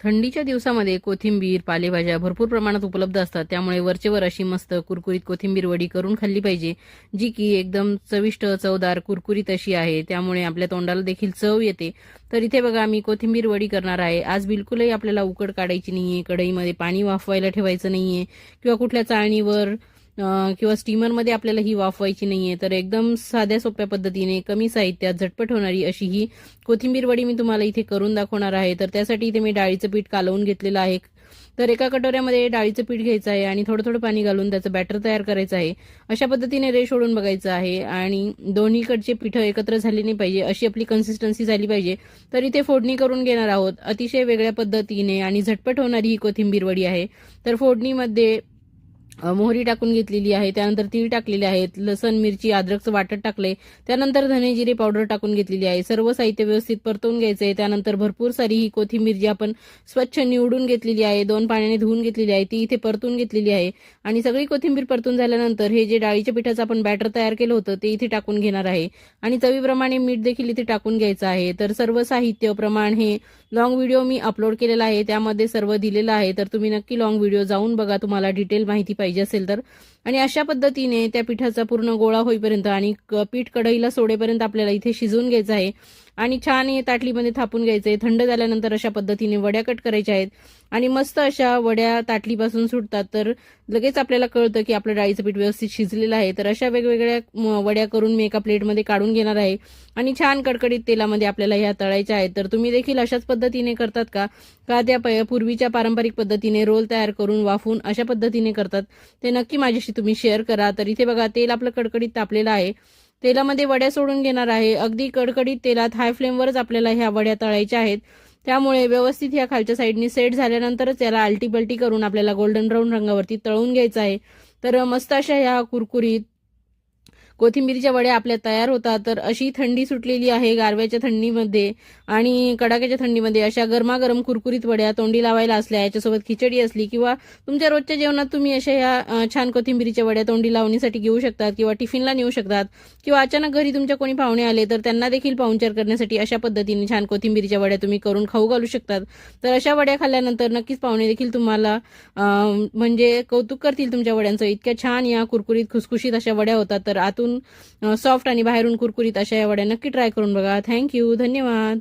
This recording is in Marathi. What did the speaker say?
थंडीच्या दिवसामध्ये कोथिंबीर, पालेभाज्या भरपूर प्रमाणात उपलब्ध असतात. त्यामुळे वरचेवर अशी मस्त कुरकुरीत कोथिंबीर वडी करून खाल्ली पाहिजे, जी की एकदम चविष्ट, चवदार, कुरकुरीत अशी आहे. त्यामुळे आपल्या तोंडाला देखील चव येते. तर इथे बघा मी कोथिंबीर वडी करणार आहे. आज बिलकुलही आपल्याला उकड काढायची नाहीये, कढईमध्ये पाणी वाफवायला ठेवायचं नाहीये किंवा कुठल्या चाळणीवर किंवा स्टीमरमध्ये आपल्याला ही वाफवायची नाहीये. तर एकदम साध्या सोप्या पद्धतीने कमी साहित्यात झटपट होणारी अशी ही कोथिंबीर वडी मी तुम्हाला इथे करून दाखवणार आहे. तर त्यासाठी इथे मी डाळीचं पीठ कालवून घेतलेलं आहे. तर एका कटोऱ्यामध्ये डाळीचं पीठ घ्यायचं आहे आणि थोडं थोडं पाणी घालून त्याचं बॅटर तयार करायचं आहे. अशा पद्धतीने रेष ओढून बघायचं आहे आणि दोन्हीकडचे पीठ एकत्र झाले नाही पाहिजे, अशी आपली कन्सिस्टन्सी झाली पाहिजे. तर इथे फोडणी करून घेणार आहोत. अतिशय वेगळ्या पद्धतीने आणि झटपट होणारी ही कोथिंबीर वडी आहे. तर फोडणीमध्ये मोहरी टाकून घेतलेली आहे, त्यानंतर तीळ टाकलेले आहेत, लसण, मिरची, अद्रकचं वाटण टाकले, त्यानंतर धने जिरे पावडर टाकून घेतलेली आहे. सर्व साहित्य व्यवस्थित परतवून घ्यायचंय. त्यानंतर भरपूर सारी ही कोथिंबीर जी आपण स्वच्छ निवडून घेतलेली आहे, 2 पाण्याने धुवून घेतलेली आहे, ती इथे परतून घेतलेली आहे. आणि सगळी कोथिंबीर परतून झाल्यानंतर हे जे डाळीच्या पिठाचं आपण बॅटर तयार केलं होतं ते इथे टाकून घेणार आहे आणि चवीप्रमाणे मीठ देखील इथे टाकून घ्यायचं आहे. तर सर्व साहित्य प्रमाण हे लॉंग व्हिडिओ मी अपलोड केलेला आहे, त्यामध्ये सर्व दिलेलं आहे. तर तुम्ही नक्की लॉंग व्हिडिओ जाऊन बघा, तुम्हाला डिटेल माहिती पाहिजे असेल तर. आणि अशा पद्धतीने त्या पिठाचा पूर्ण गोळा होईपर्यंत आणि पीठ कढईला सोडेपर्यंत आपल्याला इथे शिजवून घ्यायचं आहे आणि छान हे ताटलीमध्ये थापून घ्यायचंय. थंड झाल्यानंतर अशा पद्धतीने वड्या कट करायच्या आहेत आणि मस्त अशा वड्या ताटलीपासून सुटतात. तर लगेच आपल्याला कळतं की आपलं डाळीचं पीठ व्यवस्थित शिजलेलं आहे. तर अशा वेगवेगळ्या वड्या करून मी एका प्लेटमध्ये काढून घेणार आहे आणि छान कडकडीत तेलामध्ये आपल्याला ह्या तळायच्या आहेत. तर तुम्ही देखील अशाच पद्धतीने करतात का त्या पूर्वीच्या पारंपरिक पद्धतीने रोल तयार करून वाफून अशा पद्धतीने करतात, ते नक्की माझ्याशी तुम्ही शेअर करा. तर इथे बघा तेल आपलं कडकडीत तापलेलं आहे. तेलामध्ये वड्या सोडून घेणार आहे. अगदी कडकडीत तेलात हाय फ्लेमवरच आपल्याला ह्या वड्या तळायच्या आहेत. त्यामुळे व्यवस्थित ह्या खालच्या साईडनी सेट झाल्यानंतरच याला आलटी पलटी करून आपल्याला गोल्डन ब्राऊन रंगावरती तळून घ्यायचं आहे. तर मस्त अशा ह्या कुरकुरीत कोथिंबीरच्या वड्या आपल्या तयार होतात. तर अशी थंडी सुटलेली आहे गारव्याच्या थंडीमध्ये आणि कडाक्याच्या थंडीमध्ये अशा गरमागरम कुरकुरीत वड्या तोंडी लावायला असल्या, याच्यासोबत खिचडी असली किंवा तुमच्या रोजच्या जेवणात तुम्ही अशा ह्या छान कोथिंबीरीच्या वड्या तोंडी लावण्यासाठी घेऊ शकतात किंवा टिफिनला नेऊ शकतात किंवा अचानक घरी तुमच्या कोणी पाहुणे आले तर त्यांना देखील पाहुणचार करण्यासाठी अशा पद्धतीने छान कोथिंबीरीच्या वड्या तुम्ही करून खाऊ घालू शकतात. तर अशा वड्या खाल्ल्यानंतर नक्कीच पाहुणे देखील तुम्हाला म्हणजे कौतुक करतील तुमच्या वड्यांचं. इतक्या छान या कुरकुरीत खुसखुशीत अशा वड्या होतात. तर आतून सॉफ्ट आणि बाहेरून कुरकुरीत अशा या वड्या नक्की ट्राय करून बघा. थँक्यू, धन्यवाद.